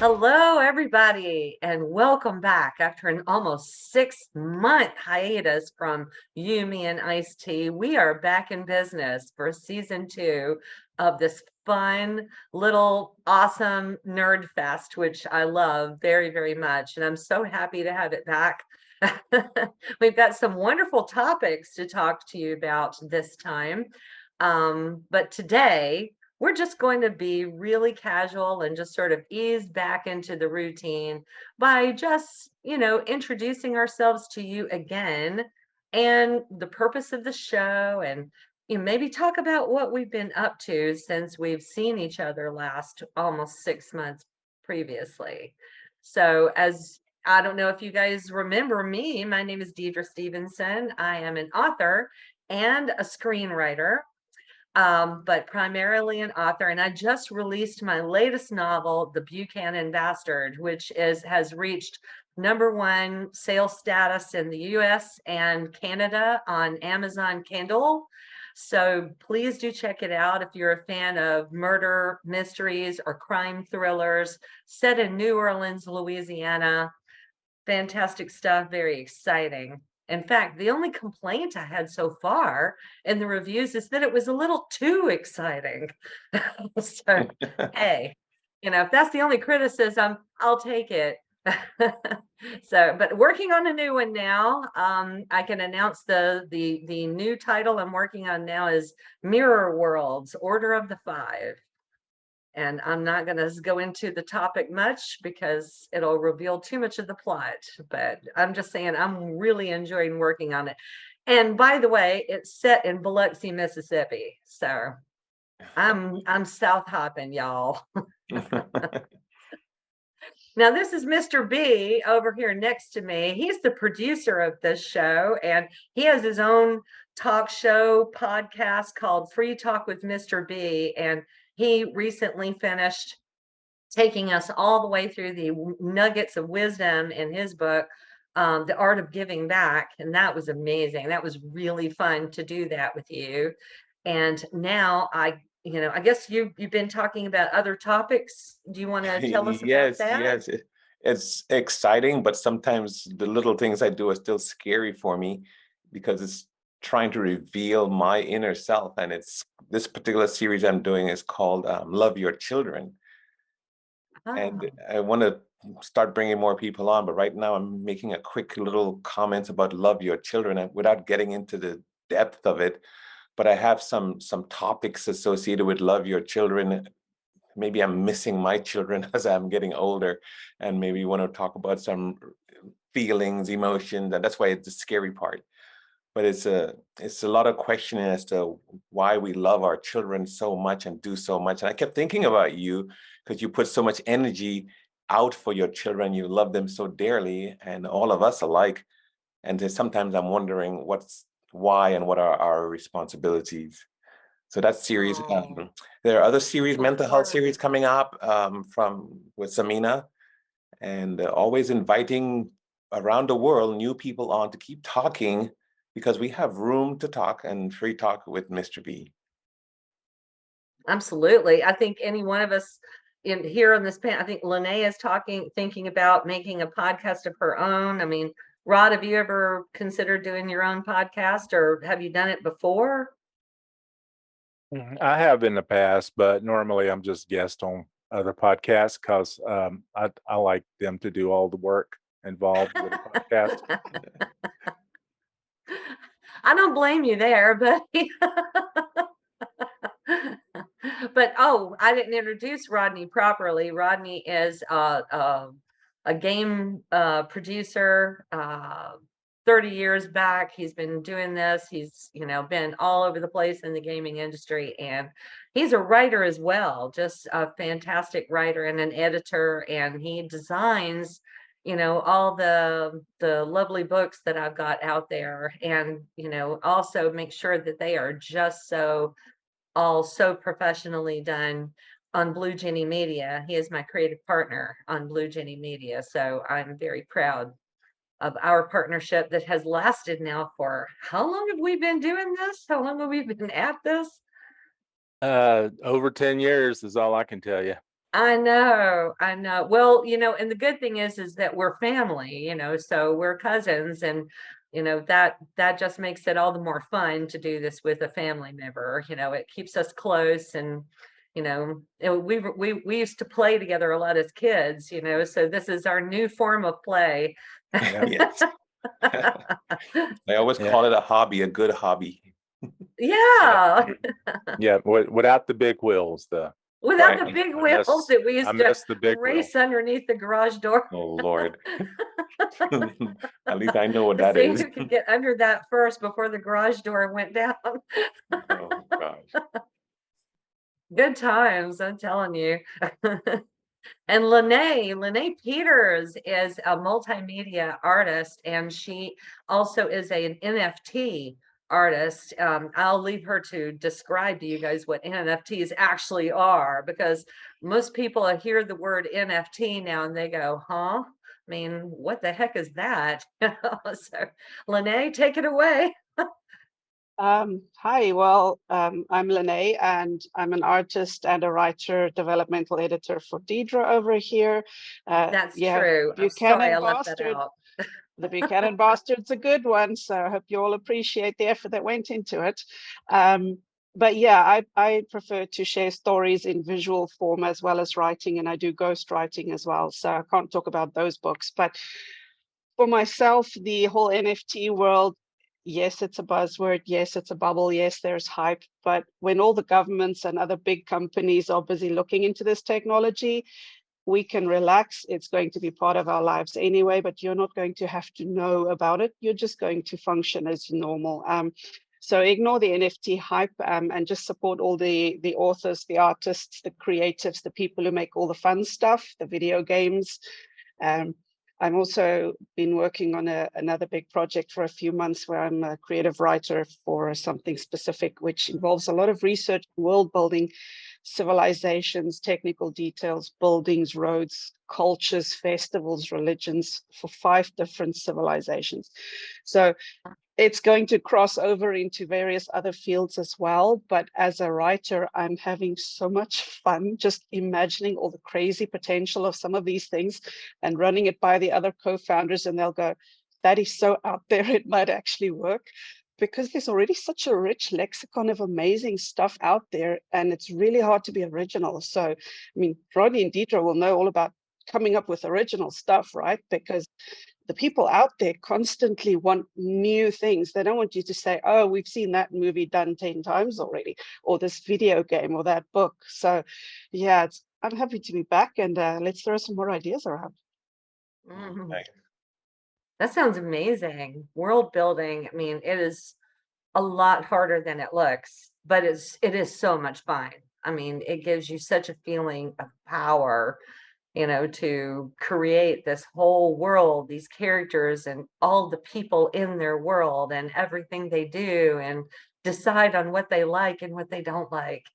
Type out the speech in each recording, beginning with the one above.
Hello, everybody, and welcome back after an almost 6-month hiatus from Yumi and Ice Tea. We are back in business for season 2 of this fun little awesome nerd fest, which I love very, very much. And I'm so happy to have it back. We've got some wonderful topics to talk to you about this time. But today, we're just going to be really casual and just sort of ease back into the routine by just, introducing ourselves to you again and the purpose of the show and maybe talk about what we've been up to since we've seen each other last almost 6 months previously. So as I don't know if you guys remember me, my name is Dedra Stevenson. I am an author and a screenwriter, but primarily an author. And I just released my latest novel, The Buchanan Bastard, which has reached #1 sales status in the US and Canada on Amazon Kindle. So please do check it out if you're a fan of murder mysteries or crime thrillers set in New Orleans, Louisiana. Fantastic stuff, very exciting. In fact, the only complaint I had so far in the reviews is that it was a little too exciting. So, hey, if that's the only criticism, I'll take it. So, but working on a new one now. I can announce the new title I'm working on now is Mirror Worlds, Order of the Five. And I'm not going to go into the topic much because it'll reveal too much of the plot. But I'm just saying I'm really enjoying working on it. And by the way, it's set in Biloxi, Mississippi. So I'm South hopping, y'all. Now, this is Mr. B over here next to me. He's the producer of this show, and he has his own talk show podcast called Free Talk with Mr. B. And he recently finished taking us all the way through the nuggets of wisdom in his book, The Art of Giving Back. And that was amazing. That was really fun to do that with you. And now I guess you've been talking about other topics. Do you want to tell us about Yes, that? yes. It's exciting, but sometimes the little things I do are still scary for me because it's trying to reveal my inner self. And it's this particular series I'm doing is called Love Your Children. And I want to start bringing more people on, but right now I'm making a quick little comments about Love Your Children without getting into the depth of it. But I have some topics associated with Love Your Children. Maybe I'm missing my children as I'm getting older, and maybe want to talk about some feelings, emotions, and that's why it's the scary part. But it's a lot of questioning as to why we love our children so much and do so much. And I kept thinking about you because you put so much energy out for your children. You love them so dearly, and all of us alike. And sometimes I'm wondering why and what are our responsibilities. So that series, Oh, there are other series, so mental health hard. series coming up from with Samina, and always inviting around the world new people on to keep talking because we have room to talk and free talk with Mr. B. Absolutely. I think any one of us in here on this panel, I think Lynnae is thinking about making a podcast of her own. I mean, Rod, have you ever considered doing your own podcast, or have you done it before? I have in the past, but normally I'm just guest on other podcasts because I like them to do all the work involved with a podcast. I don't blame you there, but but oh, I didn't introduce Rodney properly. Rodney is a game producer. 30 years back, he's been doing this. He's been all over the place in the gaming industry, and he's a writer as well. Just a fantastic writer and an editor, and he designs all the lovely books that I've got out there, and also make sure that they are just all so professionally done on Blue Jenny Media. He is my creative partner on Blue Jenny Media, so I'm very proud of our partnership that has lasted now for how long have we been doing this? How long have we been at this? Over 10 years is all I can tell you. I know, I know. Well, and the good thing is that we're family, so we're cousins, and that just makes it all the more fun to do this with a family member. It keeps us close, and we used to play together a lot as kids, so this is our new form of play. Yeah. Yes. I always Yeah. call it a hobby, a good hobby. Yeah. Yeah, without the big wheels, though. Without Right. the big I wheels miss- that we I used to miss the big wheel. race underneath the garage door. Oh, Lord. At least I know what To that see is. who could get under that first before the garage door went down. Oh, gosh. Good times, I'm telling you. And Lene Pieters is a multimedia artist, and she also is an NFT artist. I'll leave her to describe to you guys what NFTs actually are, because most people hear the word NFT now and they go, huh? I mean, what the heck is that? So, Lene, take it away. Hi, well, I'm Lene, and I'm an artist and a writer, developmental editor for Deidra over here. That's Yeah, true. I'm sorry I left that out. The Buchanan Bastard's a good one, so I hope you all appreciate the effort that went into it. But yeah, I prefer to share stories in visual form as well as writing, and I do ghost writing as well, so I can't talk about those books. But for myself, the whole NFT world, yes, it's a buzzword. Yes, it's a bubble. Yes, there's hype. But when all the governments and other big companies are busy looking into this technology, we can relax. It's going to be part of our lives anyway, but you're not going to have to know about it. You're just going to function as normal. So ignore the NFT hype, and just support all the authors, the artists, the creatives, the people who make all the fun stuff, the video games. I'm also been working on another big project for a few months where I'm a creative writer for something specific, which involves a lot of research, world building, civilizations, technical details, buildings, roads, cultures, festivals, religions for 5 different civilizations. So it's going to cross over into various other fields as well. But as a writer, I'm having so much fun just imagining all the crazy potential of some of these things and running it by the other co-founders, and they'll go, that is so out there, it might actually work. Because there's already such a rich lexicon of amazing stuff out there, and it's really hard to be original. So, I mean, Rodney and Deidra will know all about coming up with original stuff, right? Because the people out there constantly want new things. They don't want you to say, oh, we've seen that movie done 10 times already, or this video game or that book. So yeah, I'm happy to be back, and let's throw some more ideas around. Mhm. Right. That sounds amazing. World building, I mean, it is a lot harder than it looks, but it is so much fun. I mean, it gives you such a feeling of power, to create this whole world, these characters and all the people in their world and everything they do, and decide on what they like and what they don't like,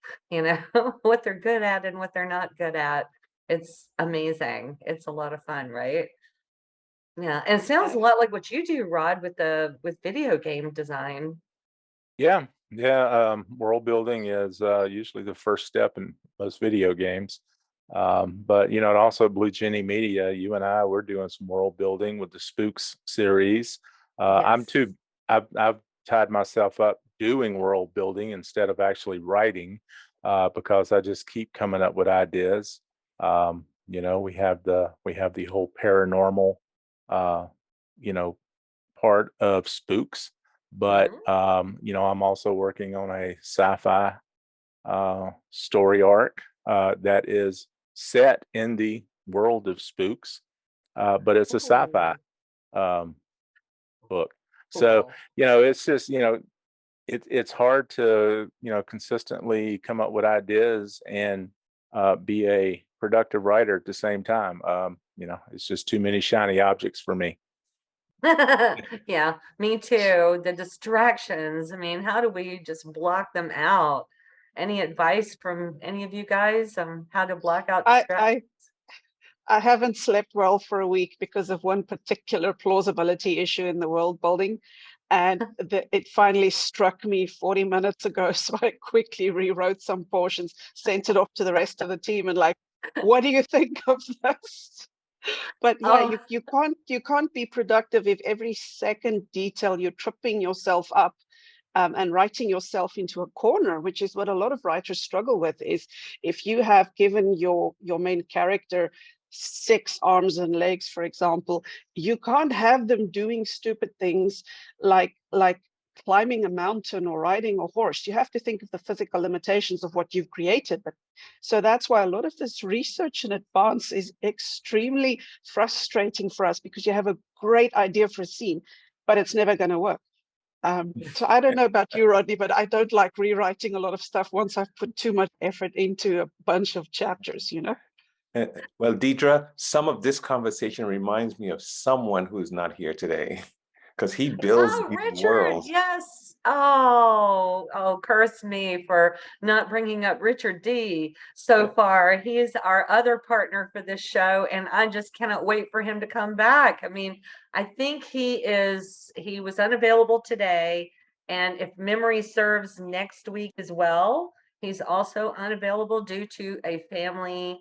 what they're good at and what they're not good at. It's amazing. It's a lot of fun, right? Yeah. And it sounds a lot like what you do, Rod, with video game design. Yeah, yeah. World building is usually the first step in most video games. But at also Blue Jenny Media, you and I, we're doing some world building with the Spooks series. I'm Yes. too. I've tied myself up doing world building instead of actually writing, because I just keep coming up with ideas. We have the whole paranormal, uh, you know, part of Spooks, but I'm also working on a sci-fi story arc that is set in the world of Spooks, but it's a sci-fi um, book. So Cool. it's just it's hard to consistently come up with ideas and be a productive writer at the same time. It's just too many shiny objects for me. Yeah, me too. The distractions. I mean, how do we just block them out? Any advice from any of you guys on how to block out I, distractions? I I haven't slept well for a week because of one particular plausibility issue in the world building. And it finally struck me 40 minutes ago. So I quickly rewrote some portions, sent it off to the rest of the team, and like, what do you think of this? But yeah, Oh, you can't be productive if every second detail you're tripping yourself up and writing yourself into a corner, which is what a lot of writers struggle with. Is if you have given your main character 6 arms and legs, for example, you can't have them doing stupid things like climbing a mountain or riding a horse. You have to think of the physical limitations of what you've created. But so that's why a lot of this research in advance is extremely frustrating for us, because you have a great idea for a scene, but it's never going to work. So I don't know about you, Rodney, but I don't like rewriting a lot of stuff once I've put too much effort into a bunch of chapters, you know? Well, Deidra, some of this conversation reminds me of someone who's not here today, because he builds oh, these Richard, worlds. yes. Oh, curse me for not bringing up Richard D so far. He's our other partner for this show, and I just cannot wait for him to come back. I mean, I think he was unavailable today, and if memory serves, next week as well. He's also unavailable due to a family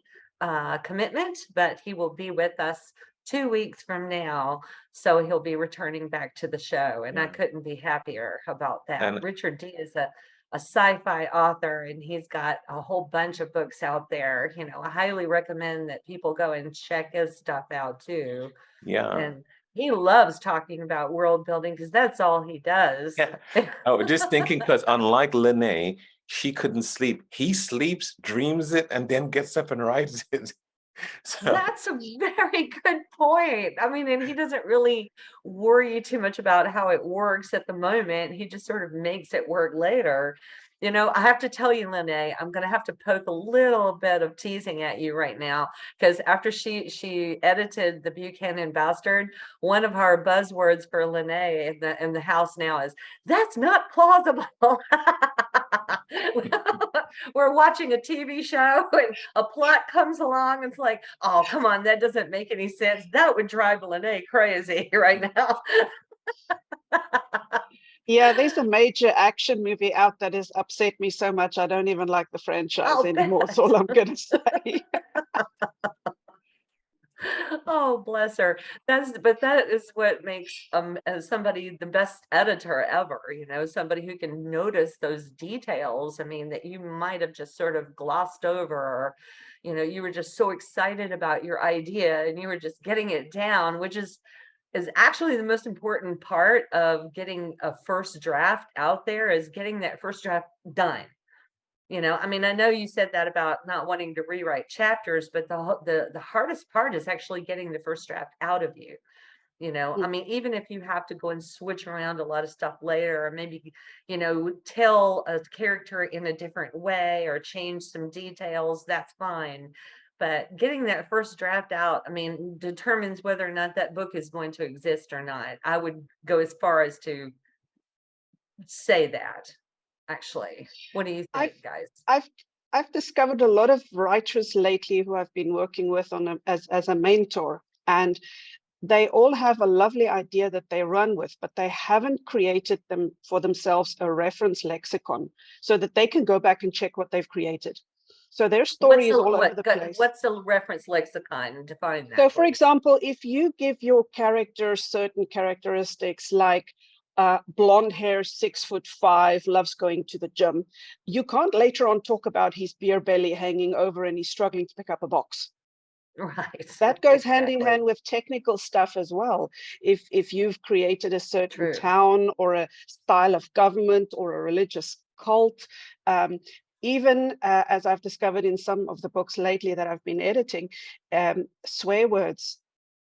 commitment, but he will be with us 2 weeks from now. So he'll be returning back to the show. And I Yeah. couldn't be happier about that. And Richard D is a sci-fi author, and he's got a whole bunch of books out there. You know, I highly recommend that people go and check his stuff out too. yeah. And he loves talking about world building because that's all he does. Yeah. I was just thinking, because unlike Lynnae, she couldn't sleep. He sleeps, dreams it, and then gets up and writes it. So That's a very good point. I mean, and he doesn't really worry too much about how it works at the moment. He just sort of makes it work later. You know, I have to tell you, Lynnae, I'm going to have to poke a little bit of teasing at you right now, because after she edited the Buchanan Bastard, one of our buzzwords for Lynnae in the house now is, "That's not plausible." We're watching a TV show and a plot comes along and it's like, oh, come on, that doesn't make any sense. That would drive Lene crazy right now. Yeah, there's a major action movie out that has upset me so much I don't even like the franchise anymore. That's all I'm going to say. Oh, bless her. But that is what makes as somebody the best editor ever, you know, somebody who can notice those details. I mean, that you might have just sort of glossed over, or, you know, you were just so excited about your idea and you were just getting it down, which is actually the most important part of getting a first draft out there, is getting that first draft done. You know, I mean, I know you said that about not wanting to rewrite chapters, but the hardest part is actually getting the first draft out of you. You know, I mean, even if you have to go and switch around a lot of stuff later, or maybe, you know, tell a character in a different way or change some details, that's fine. But getting that first draft out, I mean, determines whether or not that book is going to exist or not. I would go as far as to say that, actually. What do you I've think, guys? I've discovered a lot of writers lately who I've been working with as a mentor, and they all have a lovely idea that they run with, but they haven't created them for themselves a reference lexicon so that they can go back and check what they've created. So their story is all over the place. What's the reference lexicon? Define that. So, for example, if you give your character certain characteristics like blonde hair, 6'5", loves going to the gym, you can't later on talk about his beer belly hanging over and he's struggling to pick up a box. Right. That goes hand in hand with technical stuff as well. If you've created a certain town or a style of government or a religious cult, even as I've discovered in some of the books lately that I've been editing, swear words.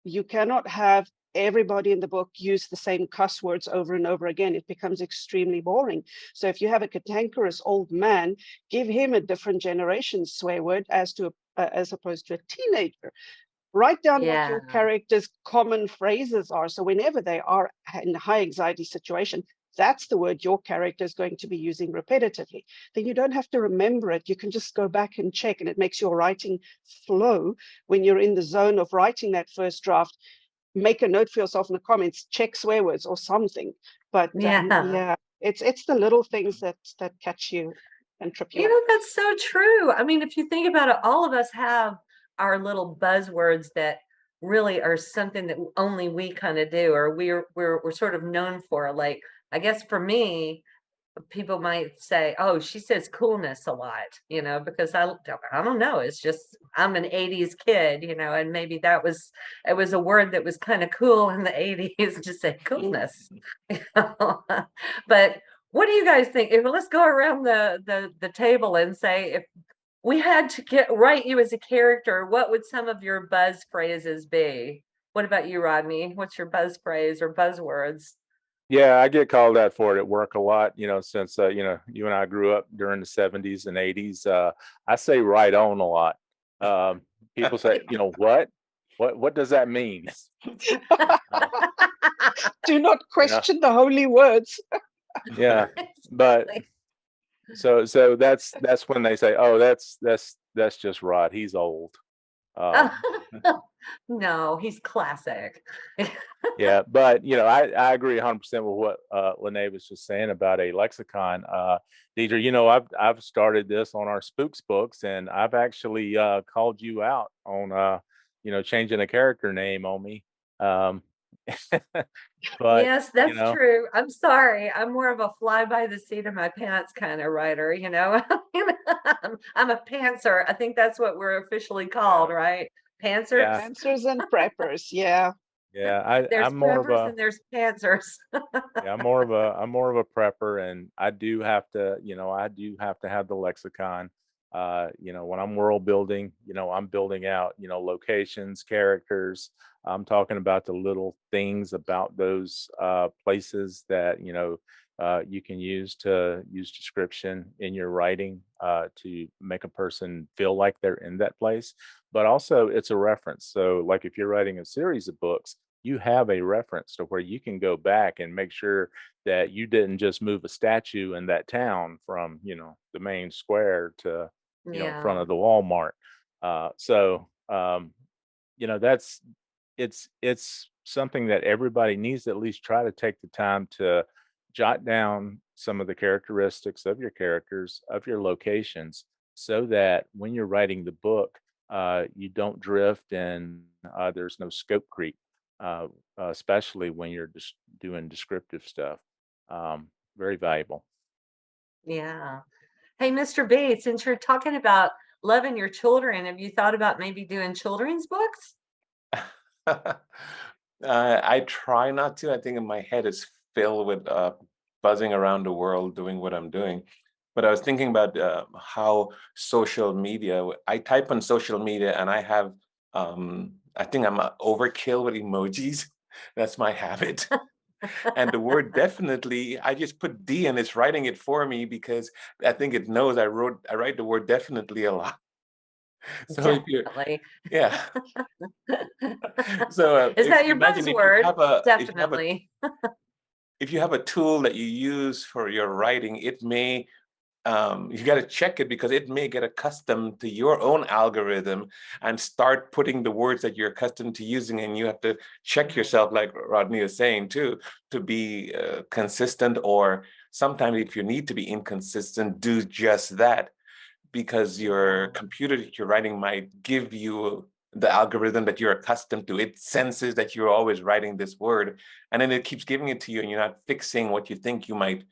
You cannot have everybody in the book use the same cuss words over and over again. It becomes extremely boring. So if you have a cantankerous old man, give him a different generation swear word as opposed to a teenager. Write down what your character's common phrases are. So whenever they are in a high anxiety situation, that's the word your character is going to be using repetitively. Then you don't have to remember it. You can just go back and check, and it makes your writing flow when you're in the zone of writing that first draft. Make a note for yourself in the comments, check swear words or something. But it's the little things that catch you. and trip you You up. know, that's so true. I mean, if you think about it, all of us have our little buzzwords that really are something that only we kind of do, or we're sort of known for. Like, I guess for me, people might say, "Oh, she says coolness a lot," you know, because I don't know. It's just I'm an '80s kid, you know, and maybe it was a word that was kind of cool in the '80s to say coolness. you know. But what do you guys think? Let's go around the table and say, if we had to write you as a character, what would some of your buzz phrases be? What about you, Rodney? What's your buzz phrase or buzzwords? Yeah, I get called out for it at work a lot, since you and I grew up during the 70s and 80s. I say right on a lot. People say, what does that mean? Do not question the holy words. Yeah, but so that's when they say, oh, that's just Rod, he's old. No, he's classic. Yeah, but I agree 100% with what Lynnae was just saying about a lexicon. Deidra, I've started this on our Spooks books, and I've actually called you out on changing a character name on me. But Yes, that's true. I'm sorry. I'm more of a fly by the seat of my pants kind of writer, you know. I'm a pantser. I think that's what we're officially called, right? Pantsers. Yeah. Pantsers and preppers, yeah. Yeah, There's I'm more of preppers a and there's pantsers. yeah, I'm more of a prepper, and I do have to have the lexicon. When I'm world building, I'm building out, locations, characters. I'm talking about the little things about those places that you can use description in your writing to make a person feel like they're in that place. But also, it's a reference. So, like if you're writing a series of books, you have a reference to where you can go back and make sure that you didn't just move a statue in that town from the main square to in front Yeah. of the Walmart. That's it's something that everybody needs to at least try to take the time to jot down some of the characteristics of your characters, of your locations, so that when you're writing the book, you don't drift and there's no scope creep, especially when you're just doing descriptive stuff. Very valuable. Yeah. Hey, Mr. Bates, since you're talking about loving your children, have you thought about maybe doing children's books? I try not to. I think in my head is filled with buzzing around the world doing what I'm doing. But I was thinking about how social media, I type on social media and I have, I think I'm a overkill with emojis. That's my habit. And the word definitely, I just put D and it's writing it for me because I think it knows I write the word definitely a lot. So if you're, Definitely. yeah. So Is that your imagine if you buzzword? have a Definitely. if you have a tool that you use for your writing, it may you got to check it because it may get accustomed to your own algorithm and start putting the words that you're accustomed to using, and you have to check yourself, like Rodney is saying too, to be consistent, or sometimes if you need to be inconsistent, do just that, because your computer that you're writing might give you the algorithm that you're accustomed to. It senses that you're always writing this word, and then it keeps giving it to you, and you're not fixing what you think you might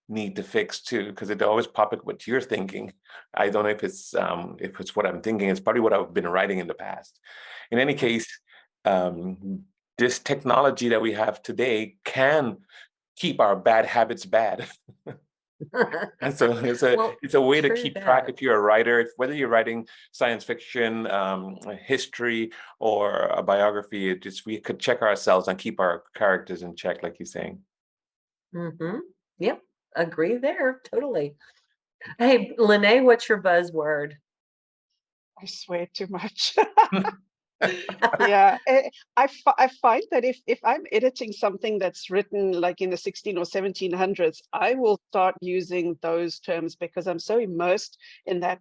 need to fix too, because it always pop up what you're thinking. I don't know if it's what I'm thinking. It's probably what I've been writing in the past. In any case, this technology that we have today can keep our bad habits bad. And so it's a way to keep track if you're a writer, whether you're writing science fiction, history, or a biography. We could check ourselves and keep our characters in check, like you're saying. Mm-hmm. Yep. Agree there. Totally. Hey, Lene, what's your buzzword? I swear too much. Yeah, I find that if I'm editing something that's written like in the 16 or 1700s, I will start using those terms because I'm so immersed in that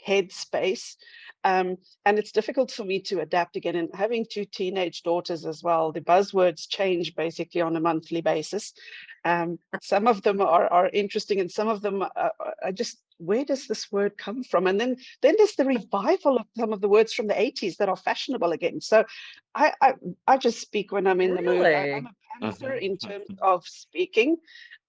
headspace. And it's difficult for me to adapt again. And having 2 teenage daughters as well, the buzzwords change basically on a monthly basis. Some of them are interesting, and some of them are just, where does this word come from? And then there's the revival of some of the words from the 80s that are fashionable again. So I just speak when I'm in the mood. I'm a pantser in terms of speaking.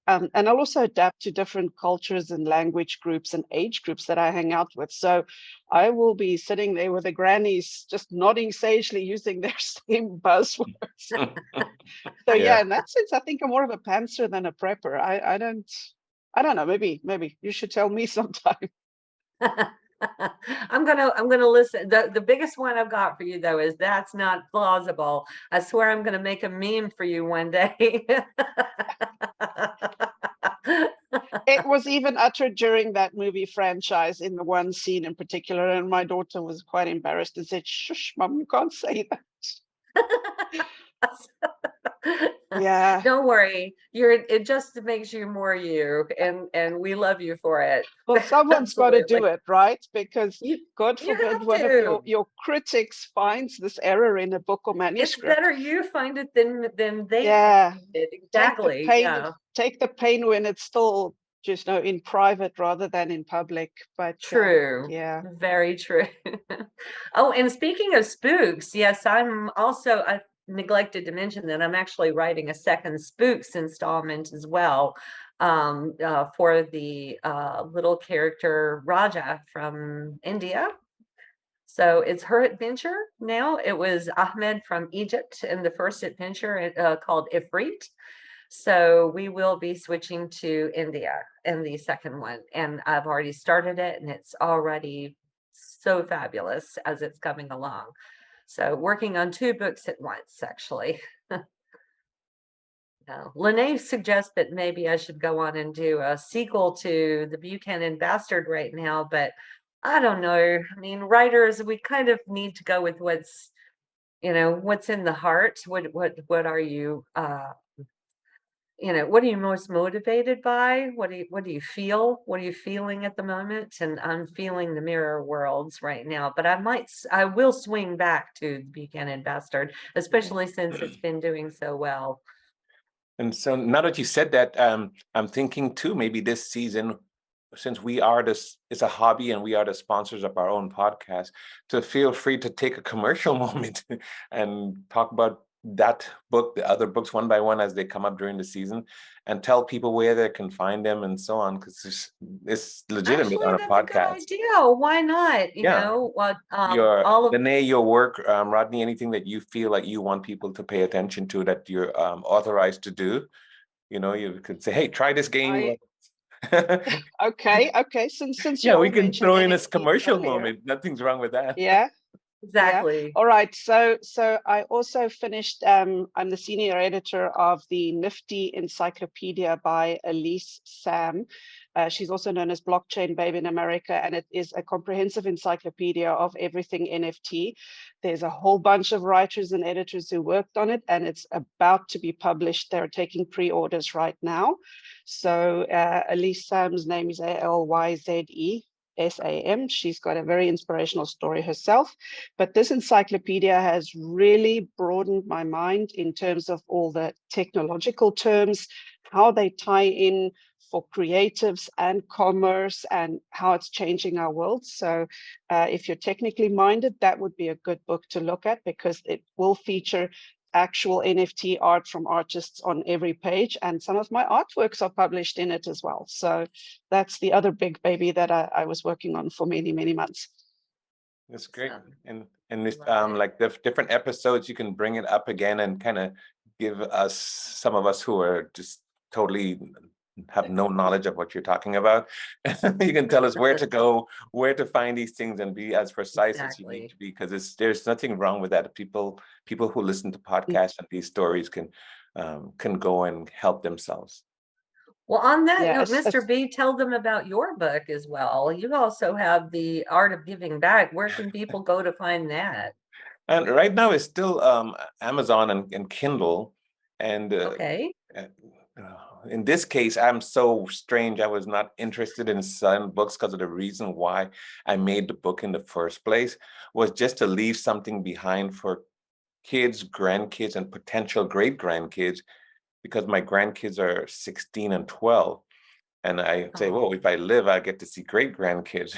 And I'll also adapt to different cultures and language groups and age groups that I hang out with. So I will be sitting there with the grannies just nodding sagely using their same buzzwords. So yeah, in that sense, I think I'm more of a pantser than a prepper. I don't know, maybe you should tell me sometime. I'm gonna listen. The biggest one I've got for you though is that's not plausible. I swear I'm gonna make a meme for you one day. It was even uttered during that movie franchise in the one scene in particular, and my daughter was quite embarrassed and said, "Shush, Mum, you can't say that." Yeah. Don't worry. It just makes you more you, and we love you for it. Well, someone's got to do Absolutely. it, right? Because God You forbid have one of to. your critics finds this error in a book or It's manuscript. better you find it than they Yeah. find it. Take the Exactly. pain. Yeah. Take the pain when it's still just in private rather than in public. But True. yeah. Very true. Oh, and speaking of spooks, yes, I neglected to mention that I'm actually writing a second spooks installment as well, for the little character Raja from India. So it's her adventure now. It was Ahmed from Egypt in the first adventure called Ifrit. So we will be switching to India in the second one. And I've already started it, and it's already so fabulous as it's coming along. So working on 2 books at once, actually. Lynnae suggests that maybe I should go on and do a sequel to The Buchanan Bastard right now, but I don't know. I mean, writers, we kind of need to go with what's in the heart. What are you what are you most motivated by? What do you feel? What are you feeling at the moment? And I'm feeling the mirror worlds right now, but I will swing back to The Buchanan Bastard, especially since it's been doing so well. And so now that you said that, I'm thinking too, maybe this season, since it's a hobby and we are the sponsors of our own podcast, to feel free to take a commercial moment and talk about that book, the other books one by one as they come up during the season, and tell people where they can find them and so on, because it's legitimate Actually, on a that's a good podcast. idea. Why not? Yeah. Lene, your work, Rodney, anything that you feel like you want people to pay attention to that you're authorized to do, you could say, hey, try this game. Okay. Since you Yeah, all we can mentioned throw in a NFTs commercial earlier. moment. Nothing's wrong with that. Yeah. Exactly. All right. So I also finished. I'm the senior editor of the Nifty Encyclopedia by Elise Sam. She's also known as Blockchain Babe in America, and it is a comprehensive encyclopedia of everything NFT. There's a whole bunch of writers and editors who worked on it, and it's about to be published. They're taking pre-orders right now. So Elise Sam's name is ALYZE. SAM. She's got a very inspirational story herself, but this encyclopedia has really broadened my mind in terms of all the technological terms, how they tie in for creatives and commerce, and how it's changing our world. So if you're technically minded, that would be a good book to look at, because it will feature actual NFT art from artists on every page, and some of my artworks are published in it as well. So that's the other big baby that I was working on for many, many months. That's great. And this like the different episodes, you can bring it up again and kind of give us, some of us who are just totally have no knowledge of what you're talking about. You can tell us where to go, where to find these things, and be as precise as you need to be, because there's nothing wrong with that. People who listen to podcasts and these stories can go and help themselves. Well, on that note, Mr. B, tell them about your book as well. You also have The Art of Giving Back. Where can people go to find that? And right now it's still Amazon and Kindle. And okay. In this case, I'm so strange. I was not interested in selling books because of the reason why I made the book in the first place was just to leave something behind for kids, grandkids, and potential great grandkids, because my grandkids are 16 and 12. And I say, well, if I live, I get to see great grandkids.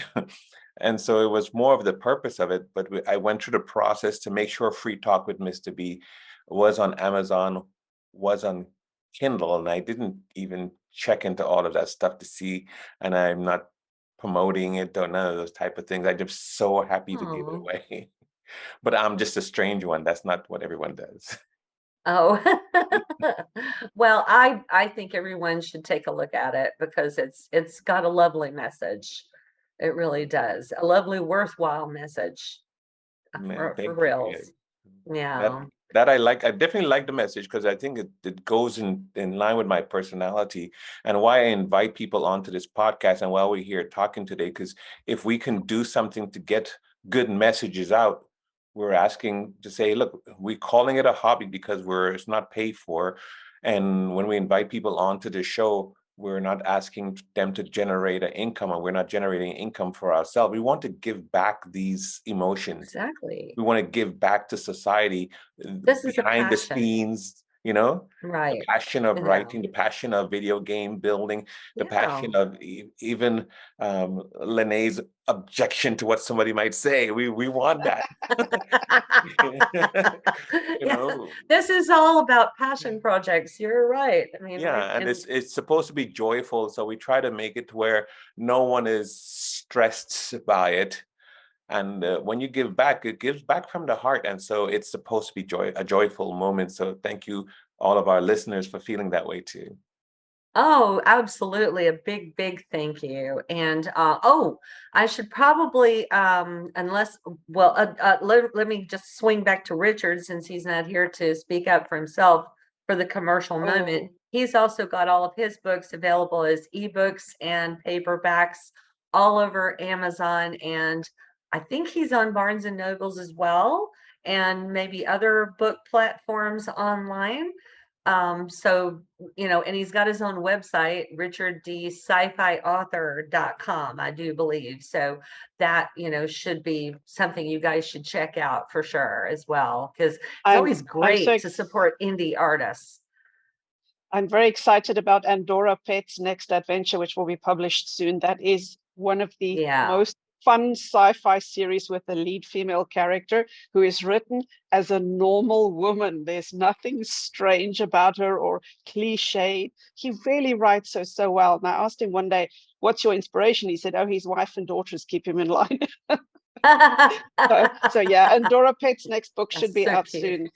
And so it was more of the purpose of it. But I went through the process to make sure Free Talk with Mr. B was on Amazon, was on Kindle, and I didn't even check into all of that stuff to see. And I'm not promoting it or none of those type of things. I'm just so happy to give it away. But I'm just a strange one. That's not what everyone does. Oh, well, I think everyone should take a look at it because it's got a lovely message. It really does. A lovely, worthwhile message Man, for thank you. reals. Yeah. That I like. I definitely like the message because I think it goes in line with my personality and why I invite people onto this podcast and why we're here talking today. Because if we can do something to get good messages out, we're asking to say, look, we're calling it a hobby because it's not paid for. And when we invite people onto the show, we're not asking them to generate an income, and we're not generating income for ourselves. We want to give back these emotions. Exactly. We want to give back to society This is a behind the passion. scenes, Right. the passion of Yeah. writing, the passion of video game building, the passion of even Lynnae's objection to what somebody might say. We want that. This is all about passion projects. You're right. I mean, and it's supposed to be joyful, so we try to make it to where no one is stressed by it. And when you give back, it gives back from the heart. And so it's supposed to be a joyful moment. So thank you, all of our listeners, for feeling that way too. Oh, absolutely. A big, big thank you. And I should probably, let me just swing back to Richard since he's not here to speak up for himself for the commercial moment. He's also got all of his books available as ebooks and paperbacks all over Amazon. And I think he's on Barnes and Nobles as well, and maybe other book platforms online. So, and he's got his own website, richardscifiauthor.com, I do believe. So that, should be something you guys should check out for sure as well, because it's always great to support indie artists. I'm very excited about Andorra Pet's next adventure, which will be published soon. That is one of the most fun sci-fi series with a lead female character who is written as a normal woman. There's nothing strange about her or cliche. He really writes her so well. And I asked him one day, what's your inspiration? He said, his wife and daughters keep him in line. so yeah, Andorra Pet's next book should be out soon.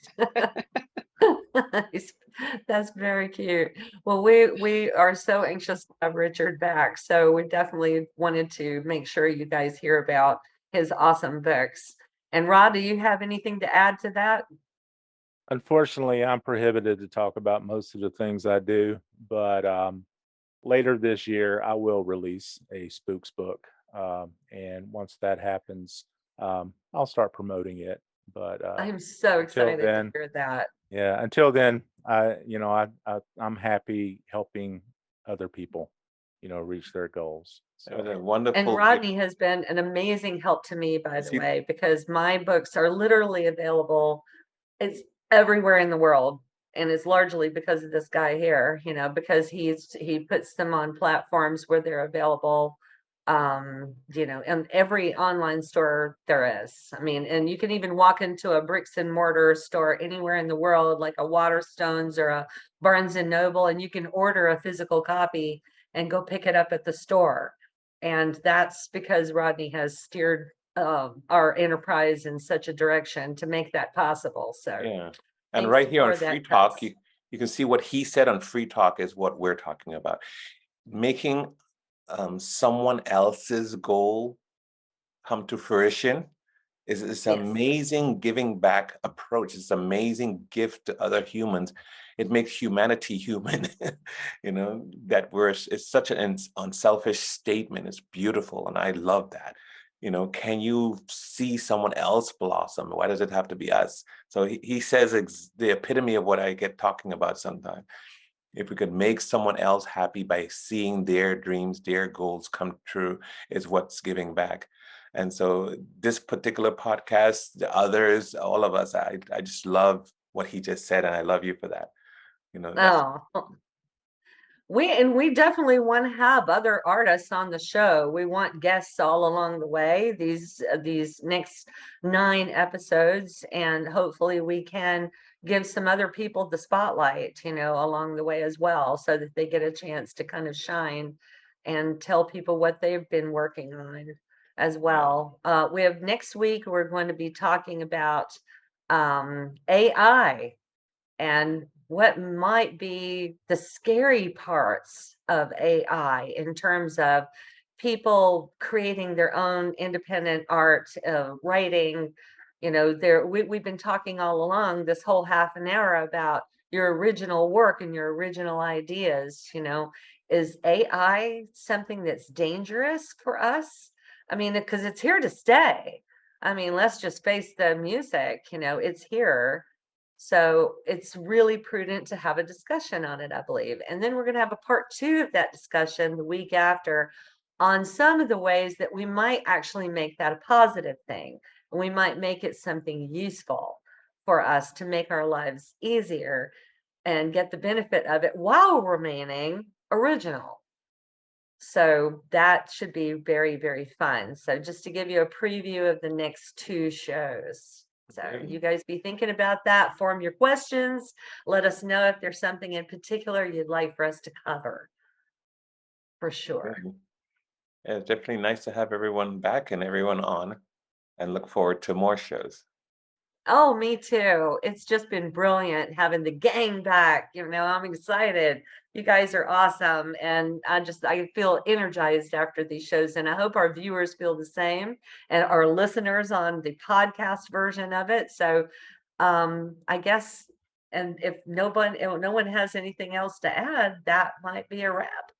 That's very cute. Well, we are so anxious to have Richard back, so we definitely wanted to make sure you guys hear about his awesome books. And Rod, do you have anything to add to that? Unfortunately, I'm prohibited to talk about most of the things I do, but later this year I will release a Spooks book, and once that happens, I'll start promoting it. But I'm so excited to hear that. Yeah, until then, I'm happy helping other people, reach their goals. So wonderful. And Rodney has been an amazing help to me, by the way, because my books are literally available. It's everywhere in the world, and it's largely because of this guy here, because he puts them on platforms where they're available. In every online store there is. I mean, and you can even walk into a bricks and mortar store anywhere in the world, like a Waterstones or a Barnes and Noble, and you can order a physical copy and go pick it up at the store. And that's because Rodney has steered our enterprise in such a direction to make that possible. So yeah, and right here on Free Talk, you can see what he said on Free Talk is what we're talking about, making someone else's goal come to fruition is amazing giving back approach. It's amazing gift to other humans. It makes humanity human. That it's such an unselfish statement. It's beautiful, and I love that. Can you see someone else blossom? Why does it have to be us? So he says it's the epitome of what I get talking about sometimes. if we could make someone else happy by seeing their dreams, their goals come true, is what's giving back. And so this particular podcast, the others, all of us, I just love what he just said, and I love you for that. That's Oh, we definitely want to have other artists on the show. We want guests all along the way, these next 9 episodes, and hopefully we can give some other people the spotlight, along the way as well, so that they get a chance to kind of shine and tell people what they've been working on as well. We have next week, we're going to be talking about AI and what might be the scary parts of AI in terms of people creating their own independent art, writing. We've been talking all along this whole half an hour about your original work and your original ideas. Is AI something that's dangerous for us? I mean, because it's here to stay. I mean, let's just face the music, it's here. So it's really prudent to have a discussion on it, I believe. And then we're going to have a part 2 of that discussion the week after on some of the ways that we might actually make that a positive thing. And we might make it something useful for us to make our lives easier and get the benefit of it while remaining original. So that should be very, very fun. So just to give you a preview of the next 2 shows. So you guys be thinking about that, form your questions, let us know if there's something in particular you'd like for us to cover, for sure. Yeah, it's definitely nice to have everyone back and everyone on, and look forward to more shows. Oh, me too. It's just been brilliant having the gang back. I'm excited. You guys are awesome. And I feel energized after these shows. And I hope our viewers feel the same, and our listeners on the podcast version of it. So I guess, and if no one has anything else to add, that might be a wrap.